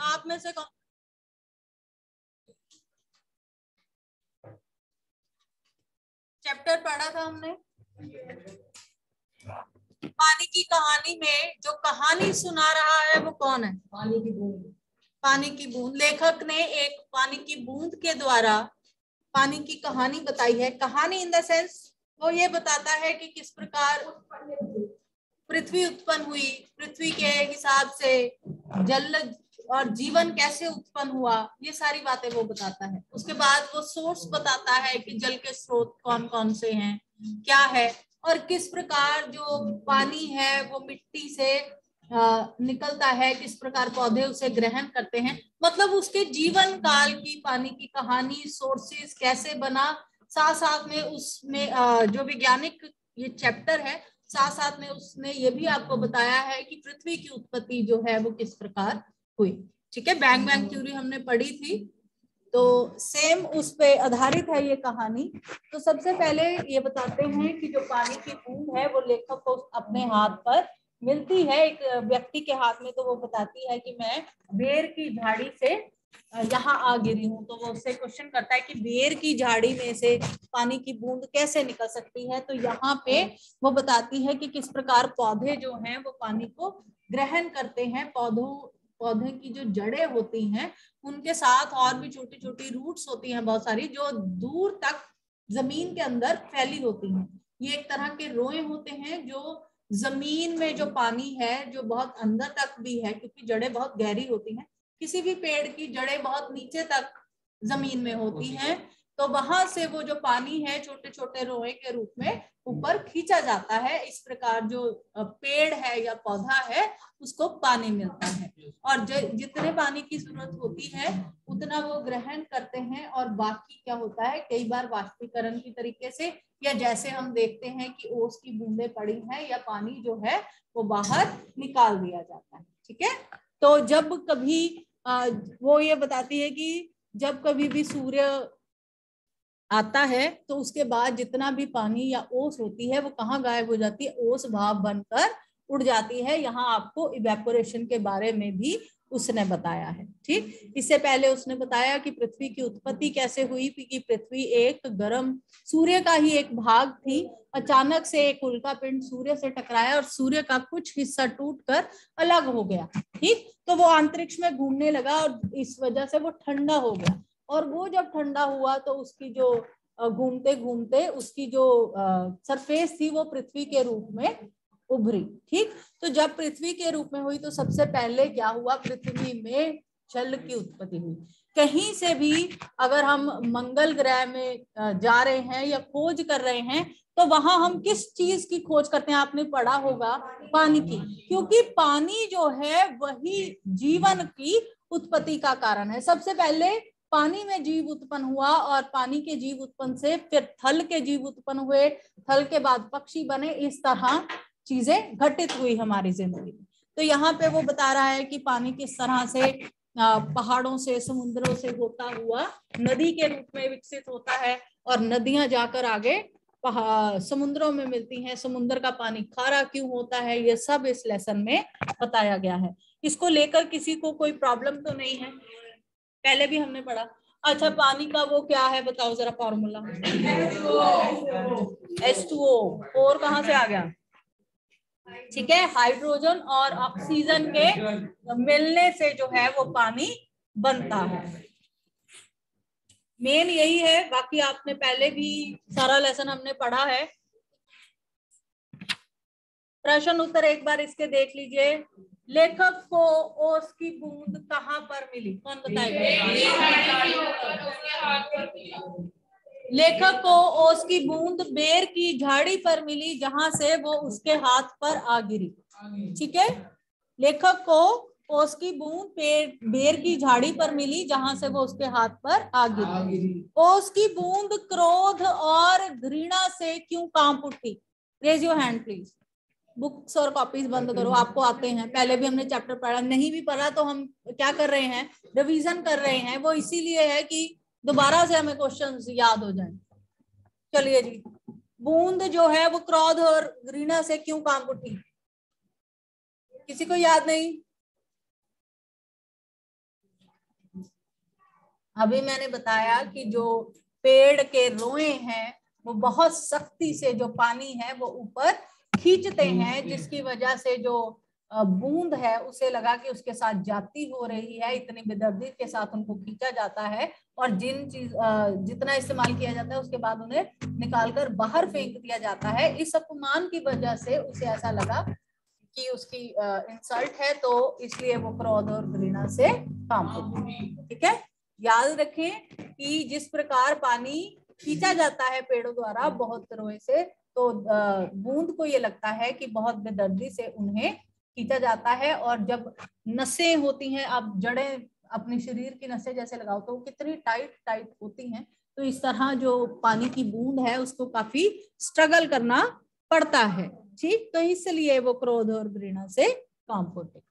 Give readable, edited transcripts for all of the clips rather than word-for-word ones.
आप में से कौन चैप्टर पढ़ा था हमने? पानी की कहानी में जो कहानी सुना रहा है वो कौन है? पानी की बूंद। पानी की बूंद। लेखक ने एक पानी की बूंद के द्वारा पानी की कहानी बताई है। कहानी इन द सेंस वो ये बताता है कि किस प्रकार पृथ्वी उत्पन्न हुई, पृथ्वी के हिसाब से जल और जीवन कैसे उत्पन्न हुआ, ये सारी बातें वो बताता है। उसके बाद वो सोर्स बताता है कि जल के स्रोत कौन कौन से हैं, क्या है, और किस प्रकार जो पानी है वो मिट्टी से निकलता है, किस प्रकार पौधे उसे ग्रहण करते हैं। मतलब उसके जीवन काल की पानी की कहानी, सोर्सेस कैसे बना, साथ साथ में उसमें जो वैज्ञानिक ये चैप्टर है, साथ साथ में उसने ये भी आपको बताया है कि पृथ्वी की उत्पत्ति जो है वो किस प्रकार हुई। ठीक है, बैंग बैंग थ्योरी हमने पढ़ी थी, तो सेम उस पे आधारित है ये कहानी। तो सबसे पहले ये बताते हैं कि जो पानी की बूंद है वो लेखक को अपने हाथ पर मिलती है, एक व्यक्ति के हाथ में। तो वो बताती है कि मैं बेर की झाड़ी से यहाँ आ गिरी हूँ। तो वो उससे क्वेश्चन करता है कि बेर की झाड़ी में से पानी की बूंद कैसे निकल सकती है। तो यहाँ पे वो बताती है कि किस प्रकार पौधे जो हैं वो पानी को ग्रहण करते हैं। पौधे की जो जड़ें होती हैं उनके साथ और भी छोटी छोटी रूट्स होती हैं बहुत सारी, जो दूर तक जमीन के अंदर फैली होती हैं। ये एक तरह के रोए होते हैं जो जमीन में जो पानी है जो बहुत अंदर तक भी है, क्योंकि जड़ें बहुत गहरी होती हैं। किसी भी पेड़ की जड़ें बहुत नीचे तक जमीन में होती हैं, तो वहां से वो जो पानी है छोटे छोटे रोए के रूप में ऊपर खींचा जाता है। इस प्रकार जो पेड़ है या पौधा है उसको पानी मिलता है, और जितने पानी की जरूरत होती है उतना वो ग्रहण करते हैं। और बाकी क्या होता है, कई बार वाष्पीकरण की तरीके से, या जैसे हम देखते हैं कि ओस की बूंदें पड़ी हैं, या पानी जो है वो बाहर निकाल दिया जाता है। ठीक है, तो जब कभी वो ये बताती है कि जब कभी भी सूर्य आता है तो उसके बाद जितना भी पानी या ओस होती है वो कहाँ गायब हो जाती है, ओस भाप बनकर उड़ जाती है। यहाँ आपको इवेपोरेशन के बारे में भी उसने बताया है। ठीक, इससे पहले उसने बताया कि पृथ्वी की उत्पत्ति कैसे हुई, कि पृथ्वी एक गर्म सूर्य का ही एक भाग थी। अचानक से एक उल्का पिंड सूर्य से टकराया और सूर्य का कुछ हिस्सा टूटकर अलग हो गया। ठीक, तो वो अंतरिक्ष में घूमने लगा और इस वजह से वो ठंडा हो गया। और वो जब ठंडा हुआ तो उसकी जो घूमते घूमते उसकी जो सरफेस थी वो पृथ्वी के रूप में उभरी। ठीक, तो जब पृथ्वी के रूप में हुई तो सबसे पहले क्या हुआ, पृथ्वी में जल की उत्पत्ति हुई। कहीं से भी अगर हम मंगल ग्रह में जा रहे हैं या खोज कर रहे हैं तो वहां हम किस चीज की खोज करते हैं? आपने पढ़ा होगा पानी की, क्योंकि पानी जो है वही जीवन की उत्पत्ति का कारण है। सबसे पहले पानी में जीव उत्पन्न हुआ और पानी के जीव उत्पन्न से फिर थल के जीव उत्पन्न हुए, थल के बाद पक्षी बने। इस तरह चीजें घटित हुई हमारी जिंदगी में। तो यहाँ पे वो बता रहा है कि पानी किस तरह से पहाड़ों से, समुद्रों से होता हुआ नदी के रूप में विकसित होता है, और नदियां जाकर आगे समुद्रों में मिलती हैं। समुद्र का पानी खारा क्यों होता है, ये सब इस लेसन में बताया गया है। इसको लेकर किसी को कोई प्रॉब्लम तो नहीं है? पहले भी हमने पढ़ा। अच्छा, पानी का वो क्या है बताओ जरा, फॉर्मूला। H2O, और कहाँ से आ गया? ठीक है, हाइड्रोजन और ऑक्सीजन के मिलने से जो है वो पानी बनता है। मेन यही है, बाकी आपने पहले भी सारा लेसन हमने पढ़ा है। प्रश्न उत्तर एक बार इसके देख लीजिए। लेखक को ओस की बूंद कहाँ पर मिली, कौन बताएगा? लेखक को ओस की बूंद बेर की झाड़ी पर मिली जहां से वो उसके हाथ पर आ गिरी। ठीक है, लेखक को ओस की बूंद बेर की झाड़ी पर मिली जहां से वो उसके हाथ पर आ गिरी। ओस की बूंद क्रोध और घृणा से क्यों कांप उठी? Raise your hand please. Books और कॉपीज बंद करो, आपको आते हैं, पहले भी हमने चैप्टर पढ़ा। नहीं भी पढ़ा तो हम क्या कर रहे हैं, रिवीजन कर रहे हैं। वो इसीलिए है कि दोबारा से हमें क्वेश्चंस याद हो जाएं। चलिए जी, बूंद जो है वो क्रोध और घृणा से क्यों कांप उठी? किसी को याद नहीं? अभी मैंने बताया कि जो पेड़ के रोए हैं वो बहुत सख्ती से जो पानी है वो ऊपर खींचते हैं, जिसकी वजह से जो बूंद है उसे लगा कि उसके साथ जाती हो रही है, इतनी बेदर्दी के साथ उनको खींचा जाता है और जितना इस्तेमाल किया जाता है उसके बाद उन्हें निकालकर बाहर फेंक दिया जाता है। इस अपमान की वजह से उसे ऐसा लगा कि उसकी इंसल्ट है, तो इसलिए वो क्रोध और घृणा से काम करती है। ठीक है, याद रखें कि जिस प्रकार पानी खींचा जाता है पेड़ों द्वारा बहुत रोए से, तो बूंद को ये लगता है कि बहुत बेदर्दी से उन्हें खींचा जाता है। और जब नसें होती हैं, आप जड़ें अपने शरीर की नसें जैसे लगाओ तो वो कितनी टाइट टाइट होती हैं, तो इस तरह जो पानी की बूंद है उसको काफी स्ट्रगल करना पड़ता है। ठीक, तो इसलिए वो क्रोध और घृणा से काम होते।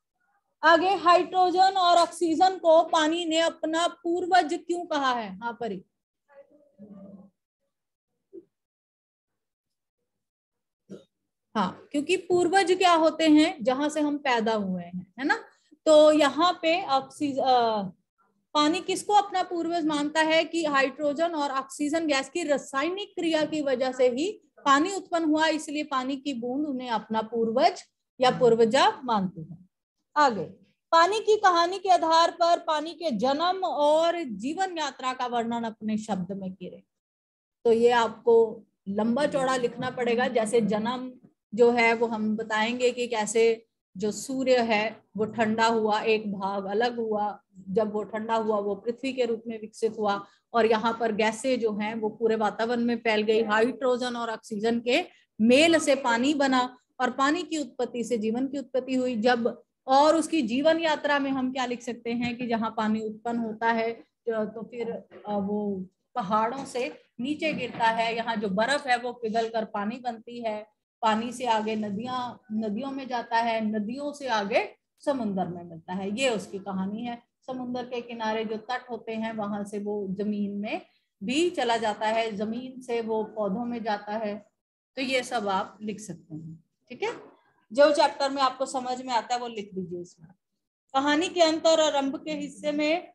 आगे, हाइड्रोजन और ऑक्सीजन को पानी ने अपना पूर्वज क्यों कहा है? हाँ परी, हाँ, क्योंकि पूर्वज क्या होते हैं? जहां से हम पैदा हुए हैं, है ना। तो यहाँ पे ऑक्सीजन, पानी किसको अपना पूर्वज मानता है? कि हाइड्रोजन और ऑक्सीजन गैस की रासायनिक क्रिया की वजह से ही पानी उत्पन्न हुआ, इसलिए पानी की बूंद उन्हें अपना पूर्वज या पूर्वजा मानती है। आगे, पानी की कहानी के आधार पर पानी के जन्म और जीवन यात्रा का वर्णन अपने शब्द में कीजिए। तो ये आपको लंबा चौड़ा लिखना पड़ेगा। जैसे जन्म जो है वो हम बताएंगे कि कैसे जो सूर्य है वो ठंडा हुआ, एक भाग अलग हुआ, जब वो ठंडा हुआ वो पृथ्वी के रूप में विकसित हुआ, और यहाँ पर गैसें जो हैं वो पूरे वातावरण में फैल गई। हाइड्रोजन और ऑक्सीजन के मेल से पानी बना, और पानी की उत्पत्ति से जीवन की उत्पत्ति हुई। जब और उसकी जीवन यात्रा में हम क्या लिख सकते हैं कि जहाँ पानी उत्पन्न होता है तो फिर वो पहाड़ों से नीचे गिरता है, यहाँ जो बर्फ है वो पिघल कर पानी बनती है, पानी से आगे नदियों में जाता है, नदियों से आगे समुन्द्र में मिलता है। ये उसकी कहानी है। समुन्द्र के किनारे जो तट होते हैं वहां से वो जमीन में भी चला जाता है, जमीन से वो पौधों में जाता है। तो ये सब आप लिख सकते हैं। ठीक है, जो चैप्टर में आपको समझ में आता है वो लिख दीजिए इसमें। कहानी के अंत और आरंभ के हिस्से में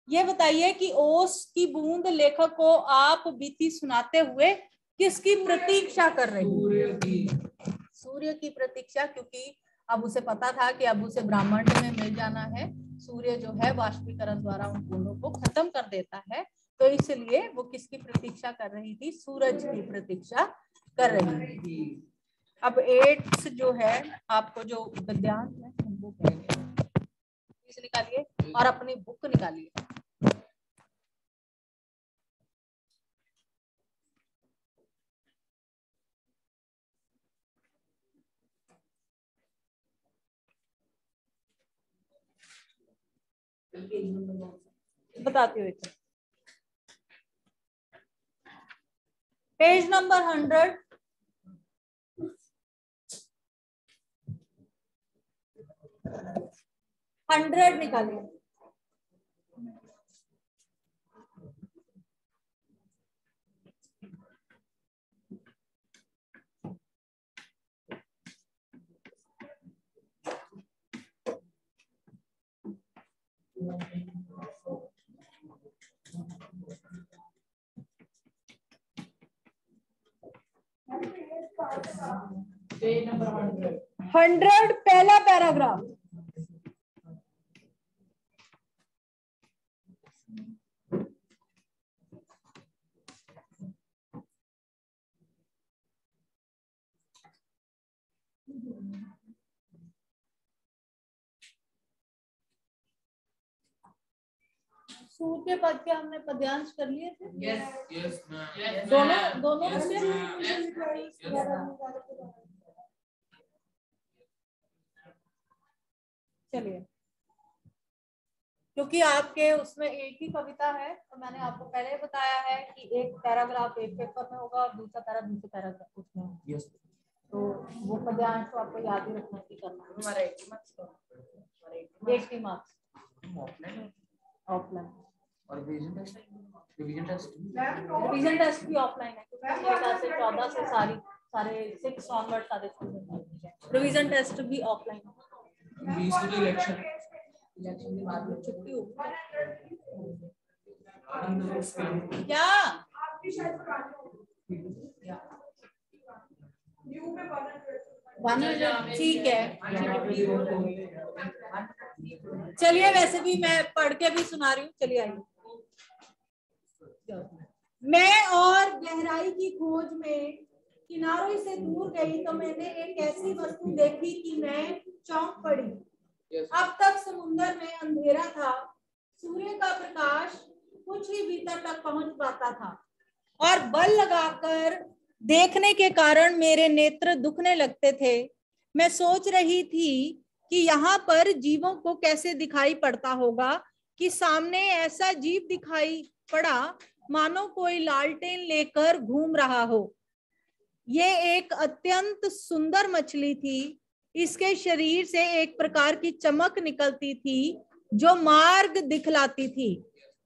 ये बताइए कि ओस की बूंद लेखक को आप बीती सुनाते हुए किसकी प्रतीक्षा कर रही है? सूर्य की प्रतीक्षा, क्योंकि अब उसे पता था कि अब उसे ब्रह्मांड में मिल जाना है। सूर्य जो है वाष्पीकरण द्वारा उन बूंदों को खत्म कर देता है, तो इसलिए वो किसकी प्रतीक्षा कर रही थी? सूरज की प्रतीक्षा कर रही थी। अब 8 जो है आपको जो गद्यांश है हम वो कहेंगे, निकालिए और अपनी बुक निकालिए। बताती हुई पेज नंबर 100 निकालिए। पेज नंबर 100 पहला पैराग्राफ। सूर्य के पद के हमने पद्यांश कर लिए थे। yes, दोनों चलिए, क्योंकि आपके उसमें एक ही कविता है तो मैंने आपको पहले बताया है कि एक पैराग्राफ एक पेपर में होगा और दूसरा पैरा दूसरे पैराग्राफ उसमें होगा। तो वो पद्यांश तो आपको याद ही रखना की करना है। हमारा 80 मार्क्स ऑफलाइन और रिवीजन टेस्ट भी ऑफलाइन है, क्योंकि मेरे ख्याल से 14 से सारे 6 ऑनवर्ड सारे स्टूडेंट रिवीजन टेस्ट भी ऑफलाइन है। 20 को इलेक्शन के बाद में छुट्टी होगी। क्या ठीक है, चलिए वैसे भी मैं पढ़ के भी सुना रही हूँ, चलिए आइए। मैं और गहराई की खोज में किनारों से दूर गई तो मैंने एक ऐसी वस्तु देखी कि मैं चौंक पड़ी। अब तक समुद्र में अंधेरा था, सूर्य का प्रकाश कुछ ही भीतर तक पहुंच पाता था और बल लगाकर देखने के कारण मेरे नेत्र दुखने लगते थे। मैं सोच रही थी कि यहाँ पर जीवों को कैसे दिखाई पड़ता होगा कि सामने ऐसा जीव दिखाई पड़ा मानो कोई लालटेन लेकर घूम रहा हो। ये एक अत्यंत सुंदर मछली थी। इसके शरीर से एक प्रकार की चमक निकलती थी जो मार्ग दिखलाती थी।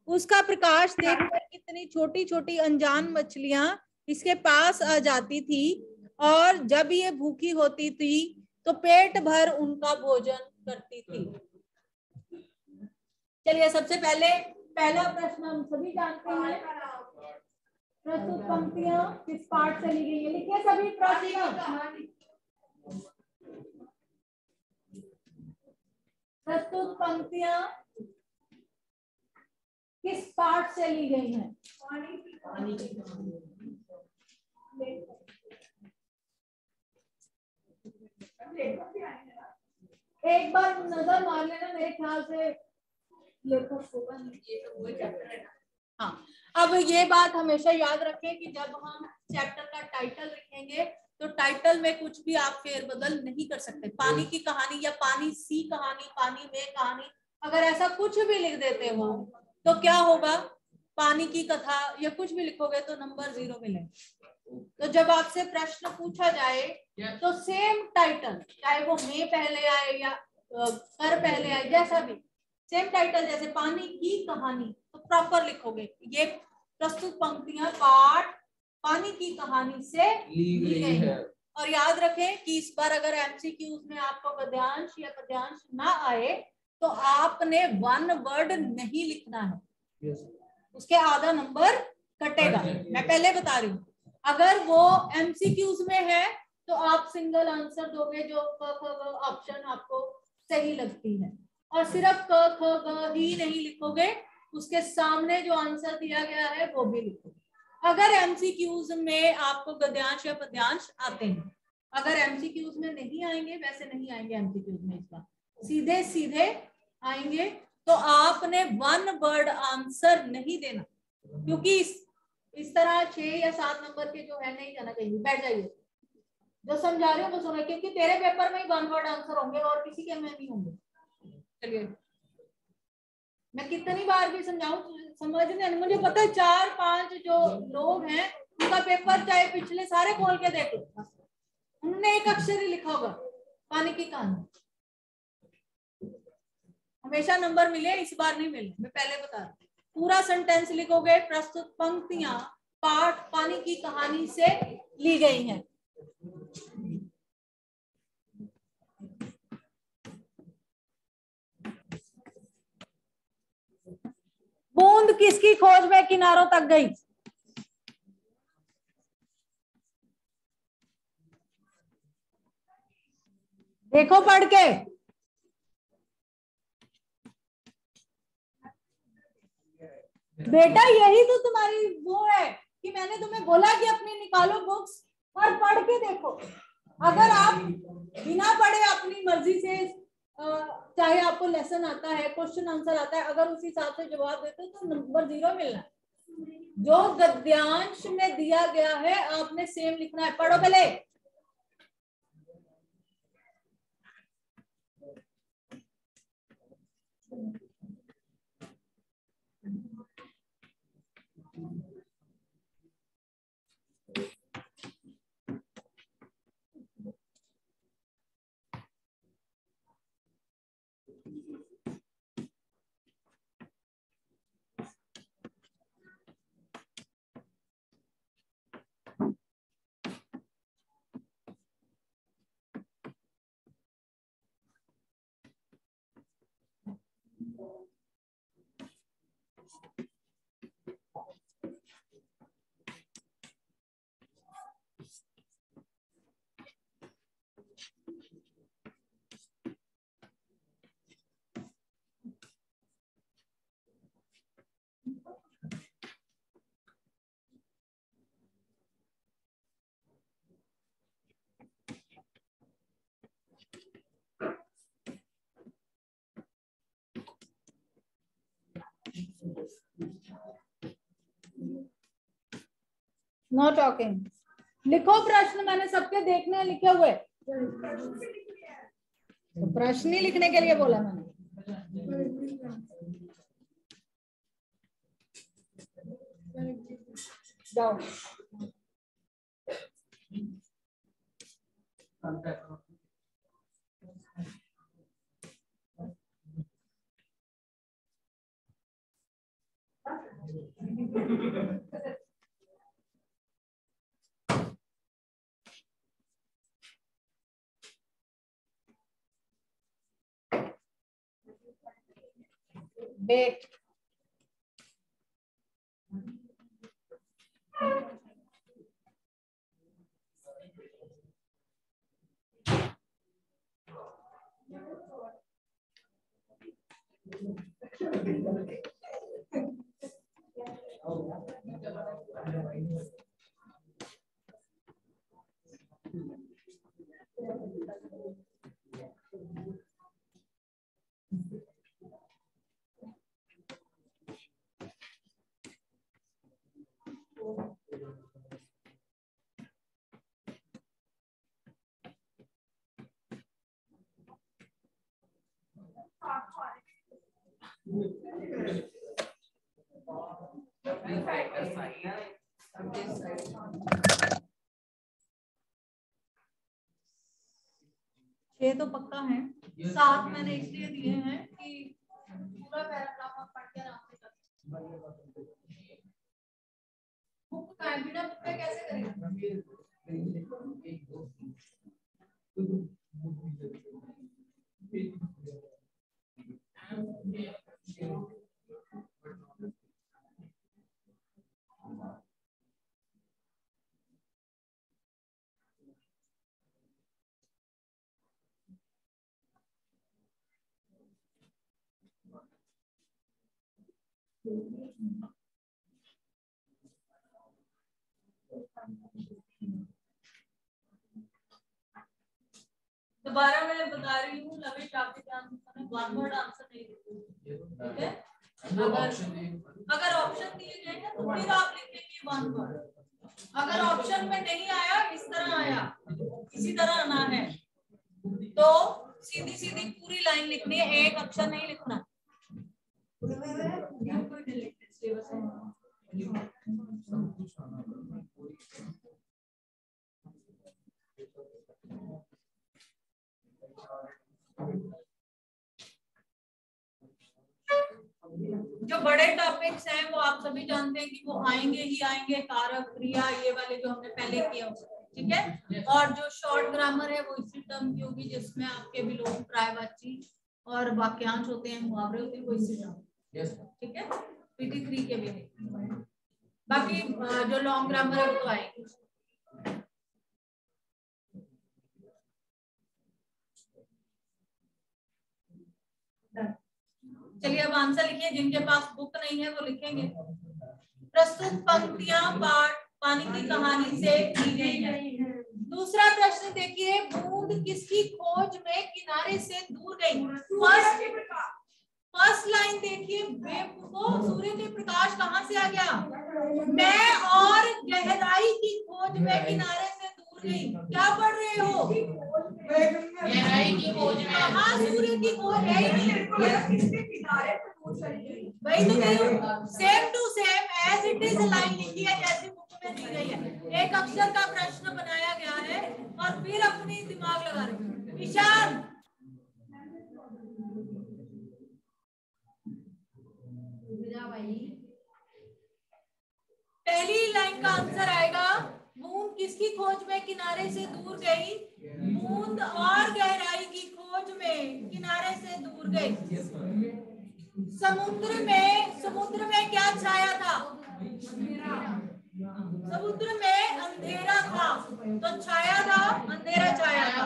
उसका प्रकाश देखकर कितनी छोटी छोटी अनजान मछलियां इसके पास आ जाती थी और जब ये भूखी होती थी तो पेट भर उनका भोजन करती थी। चलिए सबसे पहले पहला प्रश्न हम सभी जानते हैं, प्रस्तुत पंक्तियां किस पाठ से ली गई है? लिखिए सभी प्रश्न। प्रस्तुत पंक्तियां किस पाठ से ली गई हैं? एक बार नजर मार लेना, मेरे ख्याल से लेखक होगा नहीं। हाँ, अब ये बात हमेशा याद रखें कि जब हम चैप्टर का टाइटल लिखेंगे तो टाइटल में कुछ भी आप फेरबदल नहीं कर सकते। पानी की कहानी या पानी सी कहानी, पानी में कहानी, अगर ऐसा कुछ भी लिख देते हो तो क्या होगा? पानी की कथा या कुछ भी लिखोगे तो नंबर 0 मिलेगा। तो जब आपसे प्रश्न पूछा जाए तो सेम टाइटल, चाहे वो में पहले आए या कर पहले आए, जैसा भी सेम टाइटल, जैसे पानी की कहानी तो प्रॉपर लिखोगे। ये प्रस्तुत पंक्तियां पाठ पानी की कहानी से ली गई है। और याद रखें कि इस बार अगर एमसीक्यूज में आपको गद्यांश या पद्यांश ना आए तो आपने वन वर्ड नहीं लिखना है, उसके आधा नंबर कटेगा। मैं पहले बता रही हूँ, अगर वो एमसीक्यूज में है तो आप सिंगल आंसर दोगे जो ऑप्शन आपको सही लगती है, और सिर्फ क ख ग ही नहीं लिखोगे, उसके सामने जो आंसर दिया गया है वो भी लिखोगे। अगर एमसीक्यूज में आपको गद्यांश या पद्यांश आते हैं, अगर एमसीक्यूज में नहीं आएंगे, वैसे नहीं आएंगे एमसीक्यूज में, इसका सीधे सीधे आएंगे, तो आपने वन वर्ड आंसर नहीं देना, क्योंकि इस तरह 6 या 7 नंबर के जो है नहीं जाना चाहिए। बैठ जाइए, जो समझा रहे हो वो सुनो, क्योंकि तेरे पेपर में ही वन वर्ड आंसर होंगे और किसी के में नहीं होंगे। चलिए, मैं कितनी बार भी समझाऊं, समझ नहीं, मुझे पता है 4-5 जो लोग हैं उनका पेपर चाहे पिछले सारे खोल के देख लो, उन्होंने एक अक्षर ही लिखा होगा पानी की कहानी। हमेशा नंबर मिले, इस बार नहीं मिले, मैं पहले बता रही हूँ। पूरा सेंटेंस लिखोगे, प्रस्तुत पंक्तियां पाठ पानी की कहानी से ली गई हैं। बूंद किसकी खोज में किनारों तक गई? देखो पढ़ के। बेटा यही तो तुम्हारी वो है कि मैंने तुम्हें बोला कि अपनी निकालो बुक्स और पढ़ के देखो। अगर आप बिना पढ़े अपनी मर्जी से, चाहे आपको लेसन आता है, क्वेश्चन आंसर आता है, अगर उस हिसाब से जवाब देते हो तो नंबर 0 मिलना है। जो गद्यांश में दिया गया है आपने सेम लिखना है। पढ़ो पहले। Know talking. लिखो प्रश्न, मैंने सबके देखने लिखे हुए। तो प्रश्न ही लिखने के लिए बोला मैंने। जाओ। बेट छह तो पक्का है, 7 मैंने इसलिए दिए हैं कि पूरा पैराग्राफ आप पढ़ के आराम से कर। बुक का है, बिना बुक के कैसे करेगा? दोबारा मैं बता रही हूँ, लवे टॉपिक आंसर में वन वर्ड आंसर नहीं देते, ठीक है? अगर ऑप्शन दिए गए हैं तो फिर आप लिखेंगे वन वर्ड। अगर ऑप्शन में नहीं आया, इस तरह आया, इसी तरह आना है, तो सीधी सीधी पूरी लाइन लिखनी है, एक अक्षर नहीं लिखना। जो बड़े टॉपिक्स हैं वो आप सभी जानते हैं कि वो आएंगे ही आएंगे, कारक क्रिया ये वाले जो हमने पहले किए, ठीक है? और जो शॉर्ट ग्रामर है वो इसी टर्म की होगी, जिसमें आपके विलोम, प्रायवाची और वाक्यांश होते हैं, मुहावरे होते हैं, वो इसी टर्म, ठीक है? PT3 के भी है। बाकी जो लॉन्ग ग्रामर है वो तो आएंगे। चलिए अब आंसर लिखिए, जिनके पास बुक नहीं है वो लिखेंगे। प्रस्तुत पंक्तियां पाठ पानी की कहानी से की गई है। दूसरा प्रश्न देखिए, बूंद किसकी खोज में किनारे से दूर गई? फर्स्ट लाइन देखिए, बेवकूफो, सूर्य के प्रकाश कहाँ से आ गया? मैं और गहराई की खोज में किनारे से दूर गई। क्या पढ़ रहे हो? गहराई की खोज में। हाँ, सूर्य की खोज है ही नहीं, वही तो कही हूँ। Same to same as it is line लिखी है जैसी बुक में दी गई है। एक अक्षर का प्रश्न बनाया गया है और फिर अपनी दिमाग लगा रहे हैं। ईशान, पहली लाइन का आंसर आएगा, बूंद किसकी खोज में किनारे से दूर गई? बूंद और गहराई की खोज में किनारे से दूर गई। समुद्र में क्या छाया था? समुद्र में अंधेरा था, तो छाया था, अंधेरा छाया था।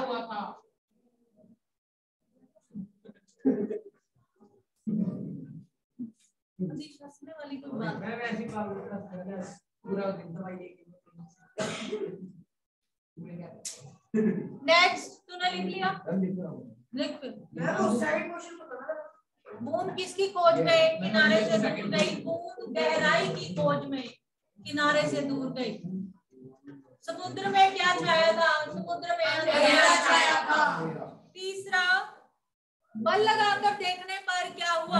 वाली कोई बात नेक्स्ट तूने लिख लिया, लिख फिर। बूंद किसकी खोज में? किनारे से दूर गई। बूंद गहराई की खोज में किनारे से दूर गई। समुद्र में क्या छाया था? समुद्र में अंधेरा छाया था। तीसरा, बल लगाकर देखने पर क्या हुआ?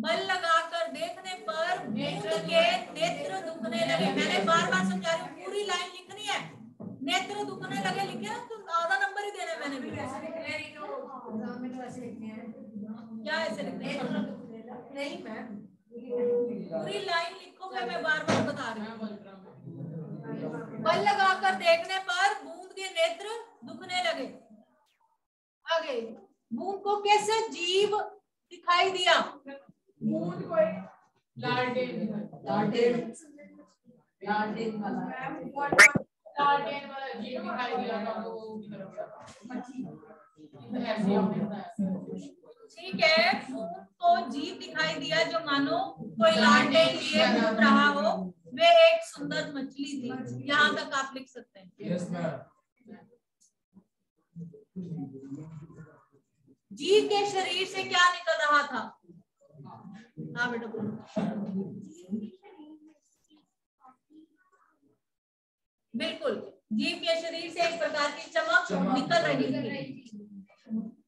बल लगाकर देखने पर बूंद के नेत्र दुखने लगे। मैंने बार बार समझा रही हूँ, पूरी लाइन लिखनी है। नेत्र दुखने लगे लिखे ना, तो आधा नंबर ही देना मैंने भी। क्या ऐसे लिखने? नहीं मैम, पूरी लाइन लिखोगे, मैं बार बार बता रही हूँ। बल लगाकर देखने पर बूंद के नेत्र दुखने लगे। आगे, बूंद को कैसे जीव दिखाई दिया? बूंद को लालटेन वाला जीव दिखाई दिया था, वो की तरफ। ठीक है, बूंद को जीव दिखाई दिया जो मानो कोई लालटेन लिए घूम रहा हो। वे एक सुंदर मछली थी। यहाँ तक आप लिख सकते हैं। Yes ma'am. जीव के शरीर से क्या निकल रहा था? हाँ बेटा, बिल्कुल, जीव के शरीर से एक प्रकार की चमक निकल रही थी।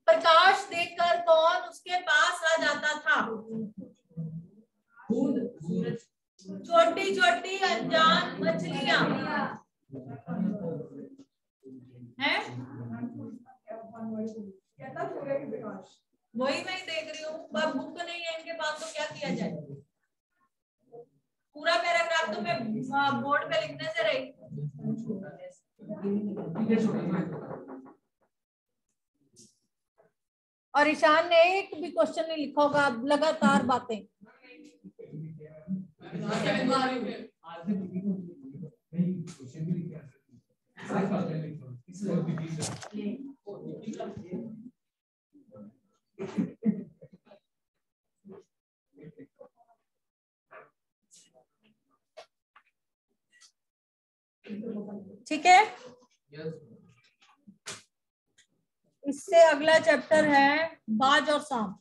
प्रकाश देखकर कौन उसके पास आ जाता था? छोटी छोटी अनजान मछलियां हैं। वही मैं देख रही हूँ, बुक नहीं है इनके पास तो क्या किया जाए? पूरा पैराग्राफ तो मैं बोर्ड पे लिखने से रही। और ईशान ने एक भी क्वेश्चन नहीं लिखा होगा, लगातार बातें। ठीक है, इससे अगला चैप्टर है बाज और सांप।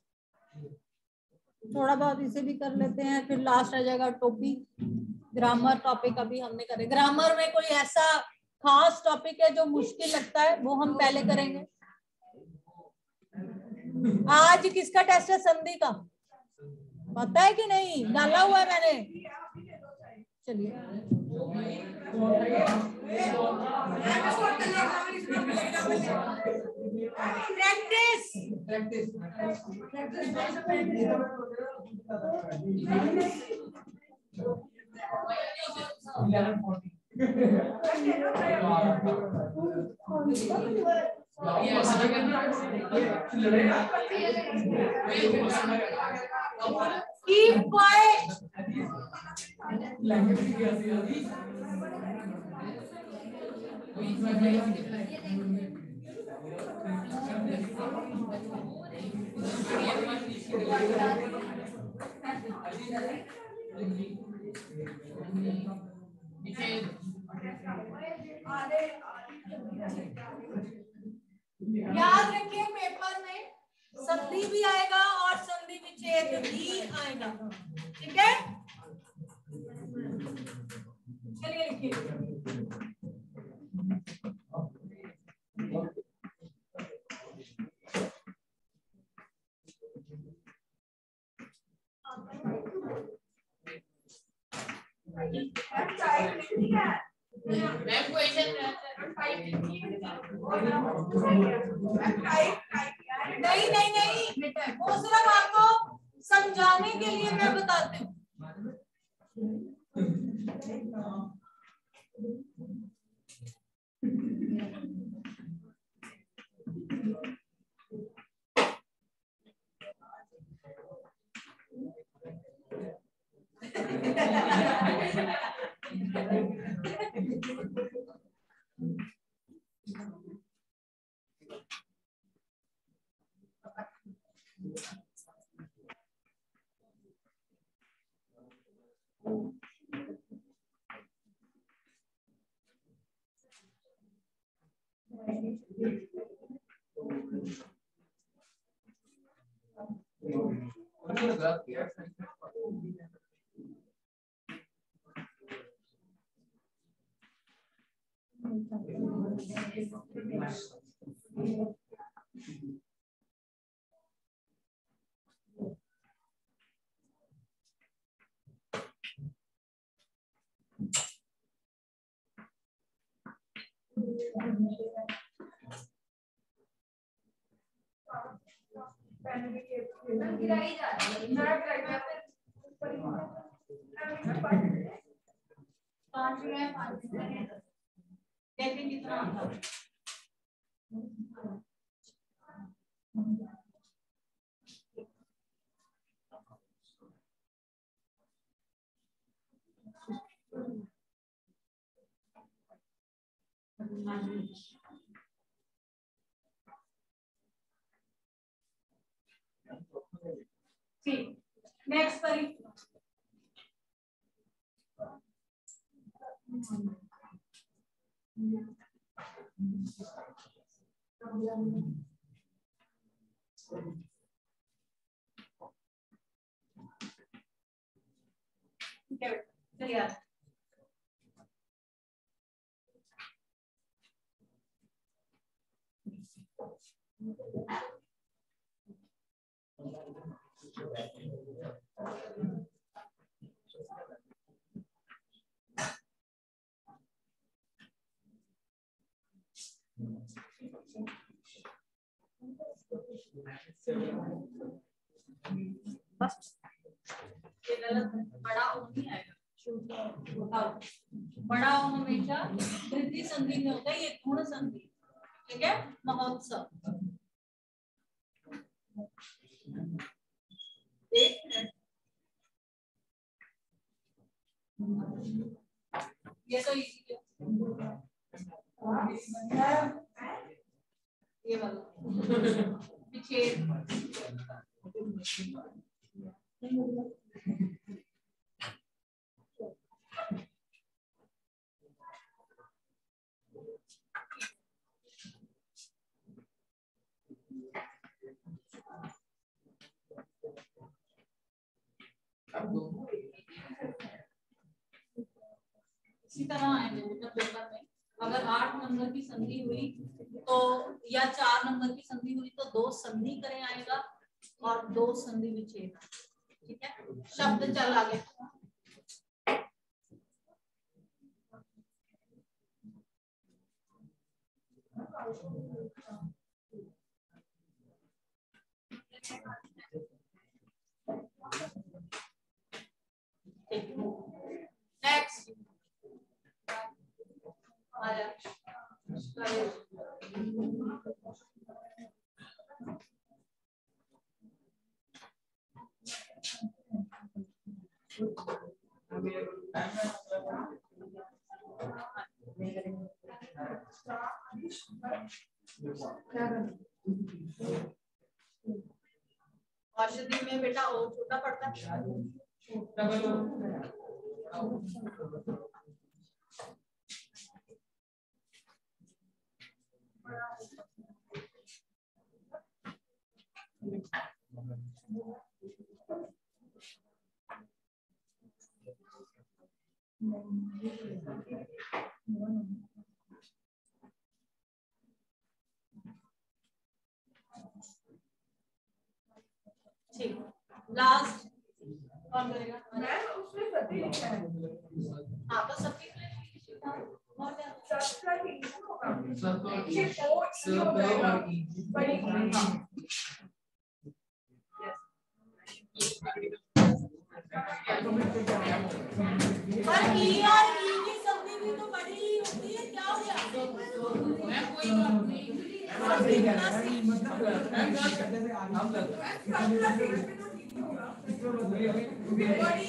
थोड़ा बहुत इसे भी कर लेते हैं, फिर लास्ट आ जाएगा टॉपिक ग्रामर टॉपिक। अभी हमने करे ग्रामर में कोई ऐसा खास टॉपिक है जो मुश्किल लगता है, वो हम पहले करेंगे। आज किसका टेस्ट है? संधि का पता है कि नहीं? डाला हुआ है मैंने। चलिए, प्रैक्टिस keep quiet. याद रखिए, पेपर में संधि भी आएगा और संधि विच्छेद भी आएगा। ठीक है, चलिए लिखिए। नहीं नहीं नहीं, वो सिर्फ आपको समझाने के लिए मैं बताती हूँ। देखिए कितना आता है। ठीक, नेक्स्ट करिए। ठीक है, चलिए ये गलत है, बड़ा ओ नहीं आएगा। बड़ा ओ हमेशा वृद्धि संधि में होता है, ये गुण संधि। ठीक है, महोत्सव। एक मिनट, ये तो इजी है, ये वाला विच्छेद। इसी तरह आएंगे मतलब पेपर में, अगर 8 नंबर की संधि हुई तो या 4 नंबर की संधि हुई तो 2 संधि करें आएगा और 2 संधि विच्छेद। ठीक है, शब्द चल आगे। नेक्स्ट औषधि में बेटा ओ छोटा पड़ता है। ठीक, लास्ट कौन करेगा? मैम उसमें सभी लिखा है। हाँ तो सभी पर ई और ई की संधि भी तो बड़ी ही होती है, क्या हो गया? मैं कोई बात नहीं, बड़ी